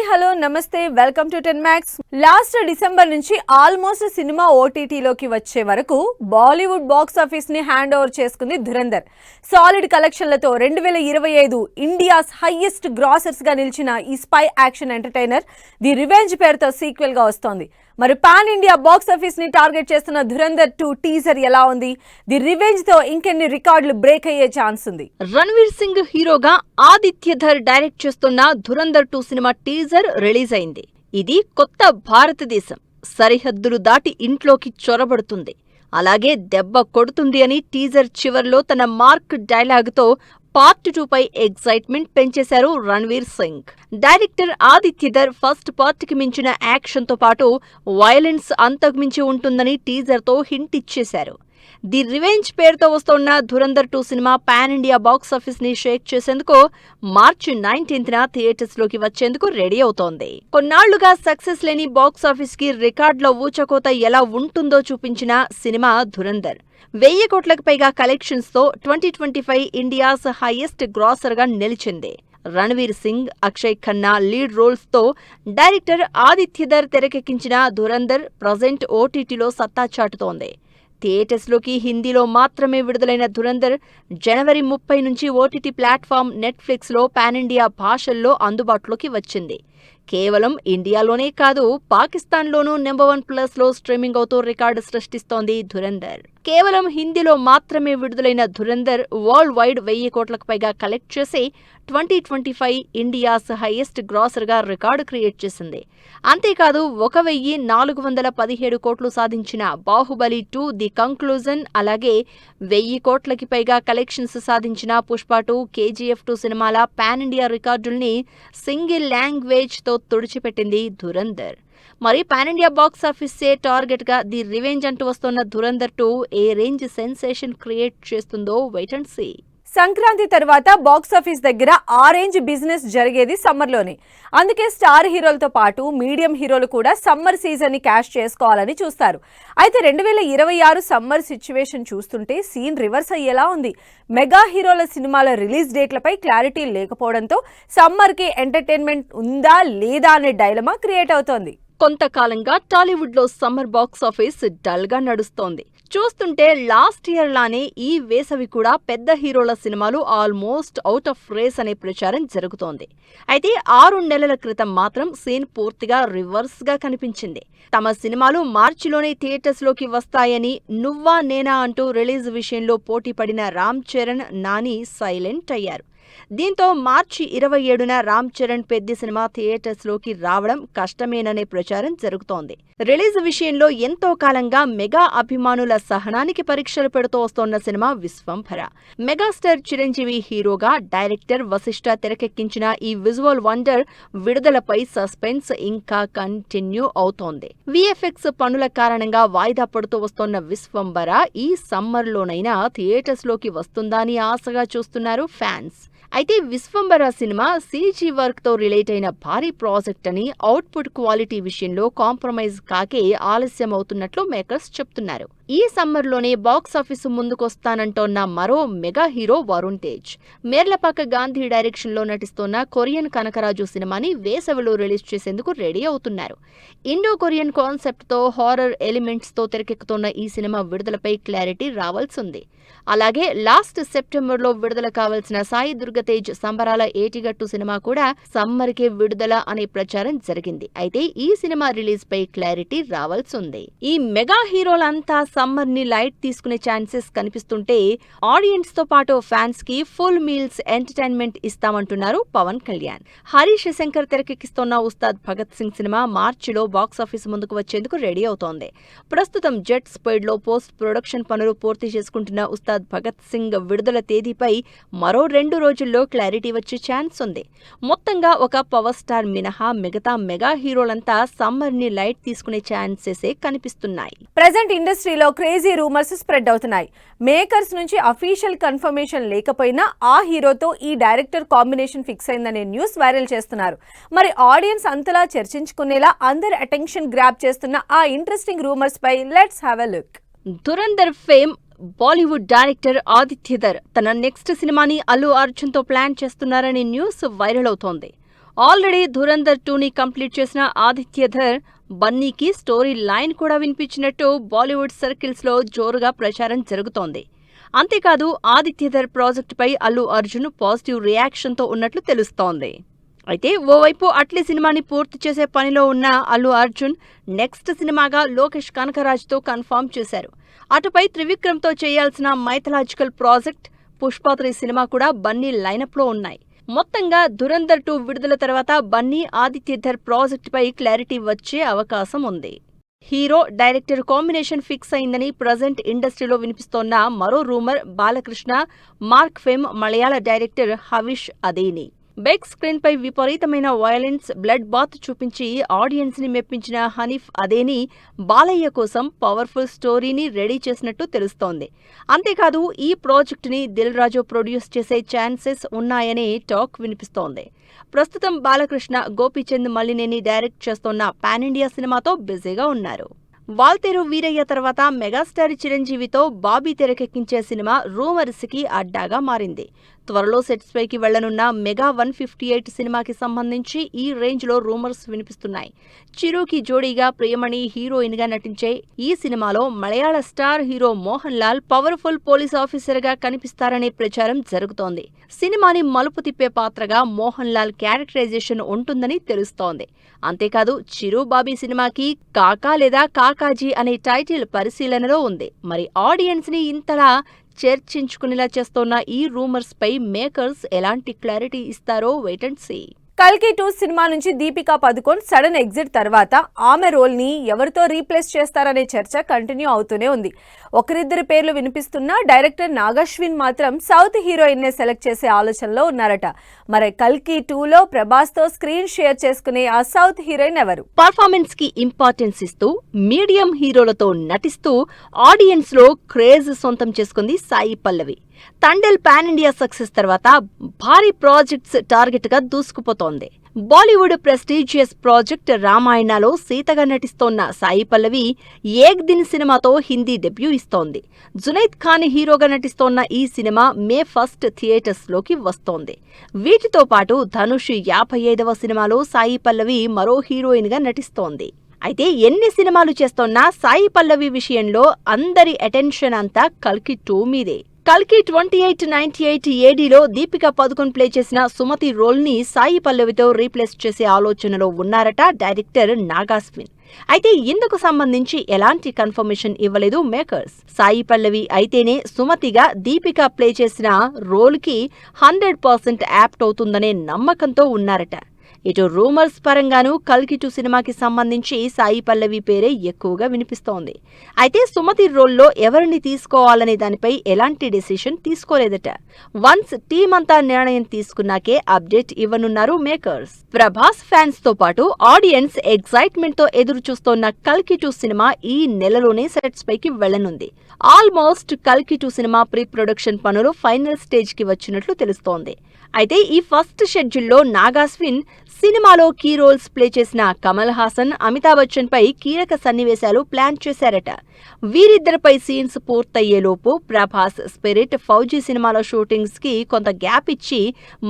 Hello namaste welcome to 10 Max. Last December నుంచి almost cinema ఓటీటీలోకి వచ్చే వరకు బాలీవుడ్ బాక్స్ ఆఫీస్ ని హ్యాండ్ ఓవర్ చేసుకుంది ధురంధర్. సాలిడ్ కలెక్షన్లతో 2025 ఇండియాస్ హైయెస్ట్ గ్రాసర్స్ గా నిలిచిన ఈ spy action entertainer the revenge పేరుతో సీక్వెల్ గా వస్తోంది. మరి పాన్ ఇండియా బాక్స్ ఆఫీస్ ని టార్గెట్ చేస్తున్న ధురంధర్ 2 టీజర్ ఎలా ఉంది? ది రివెంజ్ తో ఇంకెన్ని రికార్డులు బ్రేక్ అయ్యే ఛాన్స్ ఉంది? రణ్వీర్ సింగ్ హీరోగా ఆదిత్యధర్ డైరెక్ట్ చేస్తున్న ధురంధర్ 2 సినిమా టీజర్ రిలీజ్ అయింది. ఇది కొత్త భారతదేశం సరిహద్దులు దాటి ఇంట్లోకి చొరబడుతుంది, అలాగే దెబ్బ కొడుతుంది అని టీజర్ చివర్లో తన మార్క్ డైలాగ్తో పార్ట్ 2 పై ఎగ్జైట్మెంట్ పెంచేశారు Ranveer Singh. Director Aditya Dhar first part కి మించిన యాక్షన్ తో పాటు వైలెన్స్ అంతకుమించి ఉంటుందని టీజర్ తో హింట్ ఇచ్చేశారు. ది రివెంజ్ పేరుతో వస్తున్న Dhurandhar 2 cinema pan India box office ని షేక్ చేసేందుకు మార్చి 19న థియేటర్స్ లోకి వచ్చేందుకు రెడీ అవుతోంది. కొన్నాళ్లుగా సక్సెస్ లేని బాక్స్ ఆఫీస్ కి రికార్డుల ఊచకోత ఎలా ఉంటుందో చూపించిన సినిమా ధురంధర్ 1000 కోట్లకు పైగా కలెక్షన్స్ తో 2025 ఇండియాస్ హైయెస్ట్ గ్రాసర్ గా నిలిచింది. రణ్వీర్ సింగ్, అక్షయ్ ఖన్నా లీడ్ రోల్స్ తో డైరెక్టర్ ఆదిత్యధర్ తెరకెక్కించిన ధురంధర్ ప్రజెంట్ ఓటీటీలో సత్తా చాటుతోంది. థియేటర్స్ లోకి హిందీలో మాత్రమే విడుదలైన ధురంధర్ జనవరి 30 నుంచి ఓటీటీ ప్లాట్ఫామ్ నెట్ఫ్లిక్స్ లో పాన్ ఇండియా భాషల్లో అందుబాటులోకి వచ్చింది. కేవలం ఇండియాలోనే కాదు, పాకిస్తాన్లోనూ నెంబర్ 1 లో స్ట్రీమింగ్ అవుతూ రికార్డు సృష్టిస్తోంది ధురంధర్. కేవలం హిందీలో మాత్రమే విడుదలైన ధురంధర్ వరల్డ్ వైడ్ 1000 కోట్లకు పైగా కలెక్ట్ చేసి 2025 ఇండియాస్ హైయెస్ట్ గ్రాసర్ గా రికార్డు క్రియేట్ చేసింది. అంతేకాదు 1417 కోట్లు సాధించిన బాహుబలి 2 ది కంక్లూజన్, అలాగే 1000 కోట్లకి పైగా కలెక్షన్స్ సాధించిన పుష్ప 2, KGF 2 సినిమాల పాన్ ఇండియా రికార్డుల్ని సింగిల్ లాంగ్వేజ్ తో తుడిచిపెట్టింది ధురంధర్. మరి పాన్ ఇండియా బాక్స్ ఆఫీసే టార్గెట్ గా ది రివెంజ్ అంటూ వస్తున్న ధురంధర్ 2 ఏ రేంజ్ సెన్సేషన్ క్రియేట్ చేస్తుందో వెయిట్ అండ్ సీ. సంక్రాంతి తర్వాత బాక్స్ ఆఫీస్ దగ్గర ఆరెంజ్ బిజినెస్ జరిగేది సమ్మర్లోనే. అందుకే స్టార్ హీరోలతో పాటు మీడియం హీరోలు కూడా సమ్మర్ సీజన్ ని క్యాష్ చేసుకోవాలని చూస్తారు. అయితే 2026 సమ్మర్ సిచ్యువేషన్ చూస్తుంటే సీన్ రివర్స్ అయ్యేలా ఉంది. మెగా హీరోల సినిమాల రిలీజ్ డేట్లపై క్లారిటీ లేకపోవడంతో సమ్మర్ కి ఎంటర్టైన్మెంట్ ఉందా లేదా అనే డైలమా క్రియేట్ అవుతోంది. కొంతకాలంగా టాలీవుడ్ లో సమ్మర్ బాక్స్ ఆఫీస్ డల్ గా నడుస్తోంది. చూస్తుంటే లాస్ట్ ఇయర్ లానే ఈ వేసవి కూడా పెద్ద హీరోల సినిమాలు ఆల్మోస్ట్ అవుట్ ఆఫ్ రేస్ అనే ప్రచారం జరుగుతోంది. అయితే 6 నెలల క్రితం మాత్రం సీన్ పూర్తిగా రివర్స్ గా కనిపించింది. తమ సినిమాలు మార్చిలోనే థియేటర్స్ లోకి వస్తాయని నువ్వా నేనా అంటూ రిలీజ్ విషయంలో పోటీ పడిన రామ్ చరణ్, నాని సైలెంట్ అయ్యారు. దీంతో మార్చి 27న రామ్ చరణ్ పెద్ది సినిమా థియేటర్స్ లోకి రావడం కష్టమేననే ప్రచారం జరుగుతోంది. రిలీజ్ విషయంలో ఎంతో కాలంగా మెగా అభిమానుల సహనానికి పరీక్షలు పెడుతూ వస్తోన్న సినిమా విశ్వంభర. మెగాస్టార్ చిరంజీవి హీరోగా డైరెక్టర్ వశిష్ఠ తెరకెక్కించిన ఈ విజువల్ వండర్ విడుదలపై సస్పెన్స్ ఇంకా కంటిన్యూ అవుతోంది. VFX పనుల కారణంగా వాయిదా పడుతూ వస్తోన్న విశ్వంభర ఈ సమ్మర్లోనైనా థియేటర్స్ లోకి వస్తుందా అని ఆశగా చూస్తున్నారు ఫ్యాన్స్. అయితే విశ్వంభర సినిమా CG వర్క్ తో రిలేట్ అయిన భారీ ప్రాజెక్ట్ అని అవుట్పుట్ క్వాలిటీ విషయంలో కాంప్రమైజ్ కాకే ఆలస్యం అవుతున్నట్లు మేకర్స్ చెప్తున్నారు. ఈ సమ్మర్లోనే బాక్స్ ఆఫీసు ముందుకొస్తానంటోన్న మరో mega hero Varun Tej Merlapaka Gandhi direction లో నటిస్తోన్న కొరియన్ కనకరాజు సినిమాని వేసవిలో రిలీజ్ చేసేందుకు రెడీ అవుతున్నారు. ఇండో కొరియన్ కాన్సెప్ట్ తో హారర్ ఎలిమెంట్స్ తో తెరకెక్కుతున్న ఈ సినిమా విడుదలపై క్లారిటీ రావాల్సింది. అలాగే లాస్ట్ సెప్టెంబర్లో విడుదల కావాల్సిన సాయి దుర్గతేజ్ సంబరాల ఏటిగట్టు సినిమా కూడా సమ్మర్కే విడుదల అనే ప్రచారం జరిగింది. అయితే ఈ సినిమా రిలీజ్ పై క్లారిటీ రావాల్సింది. ఈ మెగా హీరోలంతా సమ్మర్ ని లైట్ తీసుకునే ఛాన్సెస్ కనిపిస్తుంటే ఆడియన్స్ తో పాటు ఫ్యాన్స్ కి ఫుల్ మీల్స్ ఎంటర్టైన్మెంట్ ఇస్తామంటున్నారు పవన్ కళ్యాణ్. హరీష్ శంకర్ తెరకెక్కిస్తున్న ఉస్తాద్ భగత్ సింగ్ సినిమా మార్చిలో బాక్స్ ఆఫీస్ ముందుకు వచ్చేందుకు రెడీ అవుతోంది. ప్రస్తుతం జెట్ స్పీడ్ లో పోస్ట్ ప్రొడక్షన్ పనులు పూర్తి చేసుకుంటున్న ఉస్తాద్ భగత్ సింగ్ విడుదల తేదీపై మరో 2 రోజుల్లో క్లారిటీ వచ్చే ఛాన్స్ ఉంది. మొత్తంగా ఒక పవర్ స్టార్ మినహా మిగతా మెగా హీరోలంతా సమ్మర్ ని లైట్ తీసుకునే ఛాన్సెసే కనిపిస్తున్నాయి. ప్రెజెంట్ ఇండస్ట్రీలో క్రేజీ రూమర్స్ స్ప్రెడ్ అవుతున్నాయి. మేకర్స్ నుంచి అఫీషియల్ కన్ఫర్మేషన్ లేకపోయినా ఆ హీరోతో ఈ డైరెక్టర్ కాంబినేషన్ ఫిక్స్ అయిందనే న్యూస్ వైరల్ చేస్తున్నారు. మరి ఆడియన్స్ అంతలా చర్చించుకునేలా అందరి అటెన్షన్ గ్రాబ్ చేస్తున్న ఆ ఇంట్రెస్టింగ్ రూమర్స్ పై let's have a look. Dhurandhar fame Bollywood director Aditya Dhar తన నెక్స్ట్ సినిమాని అల్లు అర్జున్ తో ప్లాన్ చేస్తున్నారనే న్యూస్ వైరల్ అవుతోంది. ఆల్రెడీ ధురంధర్ 2ని కంప్లీట్ చేసిన ఆదిత్యధర్ బన్నీకి స్టోరీ లైన్ కూడా వినిపించినట్టు బాలీవుడ్ సర్కిల్స్ లో జోరుగా ప్రచారం జరుగుతోంది. అంతేకాదు ఆదిత్యధర్ ప్రాజెక్టుపై అల్లు అర్జున్ పాజిటివ్ రియాక్షన్ తో ఉన్నట్లు తెలుస్తోంది. అయితే ఓవైపు అట్లీ సినిమాని పూర్తి చేసే పనిలో ఉన్న అల్లు అర్జున్ నెక్స్ట్ సినిమాగా లోకేష్ కనకరాజ్తో కన్ఫర్మ్ చేశారు. అటుపై త్రివిక్రమ్తో చేయాల్సిన మైథలాజికల్ ప్రాజెక్ట్ పుష్ప 3 సినిమా కూడా బన్నీ లైనప్లో ఉన్నాయి. మొత్తంగా ధురంధర్ 2 విడుదల తర్వాత బన్నీ ఆదిత్యధర్ ప్రాజెక్టుపై క్లారిటీ వచ్చే అవకాశం ఉంది. హీరో డైరెక్టర్ కాంబినేషన్ ఫిక్స్ అయిందని ప్రజెంట్ ఇండస్ట్రీలో వినిపిస్తోన్న మరో రూమర్ బాలకృష్ణ, మార్క్ ఫెమ్ మలయాళ డైరెక్టర్ హవిష్ అదేని. బిగ్ స్క్రీన్ పై విపరీతమైన వయలెన్స్, బ్లడ్ బాత్ చూపించి ఆడియన్స్ ని మెప్పించిన హనీఫ్ అదేని బాలయ్య కోసం పవర్ఫుల్ స్టోరీని రెడీ చేసినట్టు తెలుస్తోంది. అంతేకాదు ఈ ప్రాజెక్టుని దిల్ రాజు ప్రొడ్యూస్ చేసే ఛాన్సెస్ ఉన్నాయనే టాక్ వినిపిస్తోంది. ప్రస్తుతం బాలకృష్ణ గోపీచంద్ మల్లినేని డైరెక్ట్ చేస్తోన్న పాన్ ఇండియా సినిమాతో బిజీగా ఉన్నారు. వాల్తేరు వీరయ్య తర్వాత మెగాస్టార్ చిరంజీవితో బాబీ తెరకెక్కించే సినిమా రూమర్స్ కి అడ్డాగా మారింది. త్వరలో సెట్స్ పైకి వెళ్లనున్న మెగా 158 సినిమాకి సంబంధించి ఈ రేంజ్ లో రూమర్స్ వినిపిస్తున్నాయి. చిరుకి జోడీగా ప్రియమణి హీరోయిన్ గా నటించే ఈ సినిమాలో Malayalam star hero Mohan Lal powerful police officer గా కనిపిస్తారనే ప్రచారం జరుగుతోంది. సినిమాని మలుపు తిప్పే పాత్రగా మోహన్ లాల్ క్యారెక్టరైజేషన్ ఉంటుందని తెలుస్తోంది. అంతేకాదు చిరు బాబీ సినిమాకి కాకా లేదా కాకాజీ అనే టైటిల్ పరిశీలనలో ఉంది. మరి ఆడియన్స్ ని ఇంతలా చర్చించుకునేలా చేస్తోన్న ఈ రూమర్స్ పై మేకర్స్ ఎలాంటి క్లారిటీ ఇస్తారో వెయిట్ అండ్ సీ. కల్కి 2 సినిమా నుంచి దీపికా పదుకొన్ సడన్ ఎగ్జిట్ తర్వాత ఆమె రోల్ ని ఎవరితో రీప్లేస్ చేస్తారనే చర్చ కంటిన్యూ అవుతూనే ఉంది. ఒకరిద్దరి పేర్లు వినిపిస్తున్నా డైరెక్టర్ నాగశ్విన్ మాత్రం సౌత్ హీరోయిన్ నే సెలెక్ట్ చేసే ఆలోచనలో ఉన్నారట. మరి కల్కి 2లో ప్రభాస్ తో స్క్రీన్ షేర్ చేసుకునే ఆ సౌత్ హీరోయిన్ ఎవరు? పర్ఫార్మెన్స్ కి ఇంపార్టెన్స్ ఇస్తూ మీడియం హీరోలతో నటిస్తూ ఆడియన్స్ లో క్రేజ్ సొంతం చేసుకుంది Sai Pallavi. Thandel pan India success తర్వాత భారీ ప్రాజెక్ట్స్ టార్గెట్ గా దూసుకుపోతోంది. బాలీవుడ్ ప్రెస్టీజియస్ ప్రాజెక్ట్ రామాయణలో సీతగా నటిస్తోన్న సాయి పల్లవి ఏక్ దిన్ సినిమాతో హిందీ డెబ్యూ ఇస్తోంది. జునైద్ ఖాన్ హీరోగా నటిస్తోన్న ఈ సినిమా మే 1 థియేటర్స్ లోకి వస్తోంది. వీటితో పాటు ధనుష్ 55వ సినిమాలో సాయి పల్లవి మరో హీరోయిన్ గా నటిస్తోంది. అయితే ఎన్ని సినిమాలు చేస్తోన్నా సాయి పల్లవి విషయంలో అందరి అటెన్షన్ అంతా కల్కి 2 మీదే. కల్కి 2898 ఏడీలో దీపికా పదుకొన్ ప్లే చేసిన సుమతి రోల్ ని సాయి పల్లవితో రీప్లేస్ చేసే ఆలోచనలో ఉన్నారట డైరెక్టర్ నాగాశ్విన్. అయితే ఇందుకు సంబంధించి ఎలాంటి కన్ఫర్మేషన్ ఇవ్వలేదు మేకర్స్. సాయి పల్లవి అయితేనే సుమతిగా దీపికా ప్లే చేసిన రోల్ కి 100% యాప్ట్ అవుతుందనే నమ్మకంతో ఉన్నారట. ఇటు రూమర్స్ పరంగానూ కల్కి 2 సినిమాకి సంబంధించి సాయి పల్లవి పేరే ఎక్కువగా వినిపిస్తోంది. అయితే సుమతి రోల్లో ఎవరిని తీసుకోవాలనే దానిపై ఎలాంటి డెసిషన్ తీసుకోలేదట. వన్స్ టీమ్ అంతా నిర్ణయం తీసుకున్నాకే అప్డేట్ ఇవ్వనున్నారు మేకర్స్. ప్రభాస్ ఫ్యాన్స్ తో పాటు ఆడియన్స్ ఎగ్జైట్మెంట్ తో ఎదురు చూస్తోన్న కల్కి 2 సినిమా ఈ నెలలోనే సెట్స్ పైకి వెళ్లనుంది. ఆల్మోస్ట్ కల్కి 2 సినిమా ప్రీ ప్రొడక్షన్ పనులు ఫైనల్ స్టేజ్ కి వచ్చినట్లు తెలుస్తోంది. అయితే ఈ ఫస్ట్ షెడ్యూల్లో నాగాశ్విన్ సినిమాలో కీ రోల్స్ ప్లే చేసిన కమల్ హాసన్, అమితాబ్ బచ్చన్ పై కీలక సన్నివేశాలు ప్లాన్ చేశారట. వీరిద్దరిపై సీన్స్ పూర్తయ్యేలోపు ప్రభాస్, స్పిరిట్, ఫౌజీ సినిమాల షూటింగ్స్ కి కొంత గ్యాప్ ఇచ్చి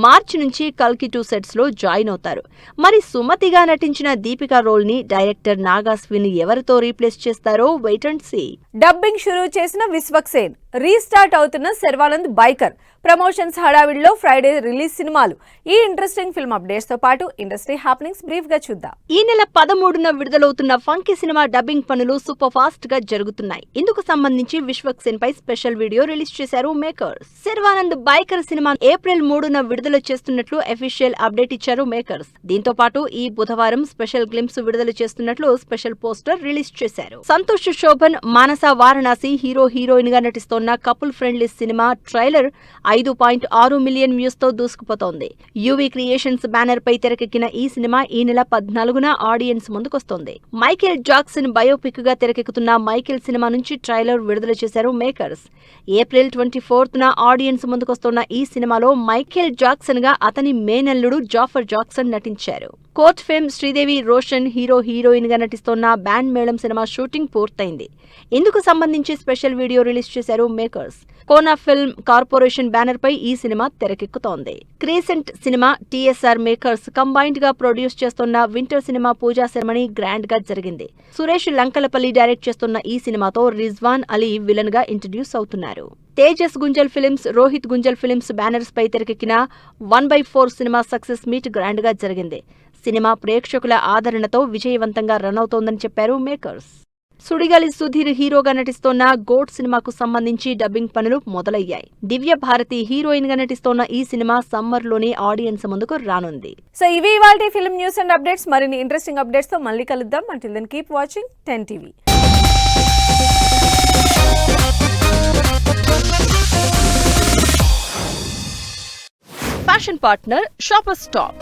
మార్చి నుంచి కల్కి 2 సెట్స్ లో జాయిన్ అవుతారు. మరి సుమతిగా నటించిన దీపికా రోల్ ని డైరెక్టర్ నాగాశ్విన్ ఎవరితో రీప్లేస్ చేస్తారో వెయిట్ అండ్ సీ. డబ్బింగ్ షురూ చేసిన విశ్వక్సేన్, రీస్టార్ట్ అవుతున్న శర్వానంద్ బైకర్, ప్రమోషన్స్ హడావిడిలో ఫ్రైడే రిలీజ్ సినిమాలు. ఈ ఇంట్రెస్టింగ్ ఫిల్మ్ అప్డేట్స్ తో పాటు ఇండస్ట్రీ హ్యాపెనింగ్స్ బ్రీఫ్ గా చూద్దాం. ఈ నెల 13న విడుదలవుతున్న ఫంకీ సినిమా డబ్బింగ్ పనులు సూపర్ ఫాస్ట్ గా జరుగుతున్నాయి. ఇందుకు సంబంధించి విశ్వక్సేన్ పై స్పెషల్ వీడియో రిలీజ్ చేశారు makers. Sharwanand biker cinema April 3న విడుదల చేస్తున్నట్లు అఫీషియల్ అప్డేట్ ఇచ్చారు మేకర్స్. దీంతో పాటు ఈ బుధవారం స్పెషల్ గ్లింప్స్ విడుదల చేస్తున్నట్లు స్పెషల్ పోస్టర్ రిలీజ్ చేశారు. సంతోష్ శోభన్, మానస వారణాసి హీరో హీరోయిన్ గా నటిస్తోన్న couple friendly cinema trailer 5.6 million views తో దూసుకుపోతోంది. యూవీ క్రియేషన్స్ బ్యానర్ పై తెరకెక్కిన ఈ సినిమా ఈ నెల 14న ఆడియన్స్ ముందుకొస్తోంది. మైకేల్ జాక్సన్ బయోపిక్ గా తెరకెక్కుతున్న మైకేల్ సినిమా నుంచి ట్రైలర్ విడుదల చేశారు మేకర్స్. ఏప్రిల్ 24న ఆడియన్స్ ముందుకొస్తున్న ఈ సినిమాలో మైకేల్ జాక్సన్ గా అతని మేనల్లుడు జాఫర్ జాక్సన్ నటించారు. Court fame Sridevi Roshan hero heroine గా నటిస్తోన్న బ్యాండ్ మేళం సినిమా షూటింగ్ పూర్తయింది. ఇందుకు సంబంధించి స్పెషల్ వీడియో రిలీజ్ చేశారు makers. Kona film corporation banner పై ఈ సినిమా తెరకెక్కుతోంది. Crescent cinema, TSR makers combined గా ప్రొడ్యూస్ చేస్తున్న Winter cinema pooja ceremony grand గా జరిగింది. సురేష్ లంకలపల్లి డైరెక్ట్ చేస్తున్న ఈ సినిమాతో రిజ్వాన్ అలీ విలన్ గా ఇంట్రడ్యూస్ అవుతున్నారు. Tejas Gunjal films, Rohit Gunjal films banners పై తెరకెక్కిన 1/4 సినిమా సక్సెస్ మీట్ గ్రాండ్ గా జరిగింది. సినిమా ప్రేక్షకుల ఆదరణతో విజయవంతంగా రన్ అవుతోందని చెప్పారు మేకర్స్. సుడిగాలి సుధీర్ హీరోగా నటిస్తోన్న గోట్ సినిమాకు సంబంధించి డబ్బింగ్ పనులు మొదలయ్యాయి. దివ్య భారతి హీరోయిన్ గా నటిస్తోన్న ఈ సినిమా సమ్మర్ లోనే ఆడియన్స్ ముందుకు రానుంది. సో ఇవి ఇవాల్టి ఫిల్మ్ న్యూస్ అండ్ అప్డేట్స్. మరిన్ని ఇంట్రెస్టింగ్ అప్డేట్స్ తో మళ్ళీ కలుద్దాం. Until then keep watching 10 TV. Fashion partner shopper stop.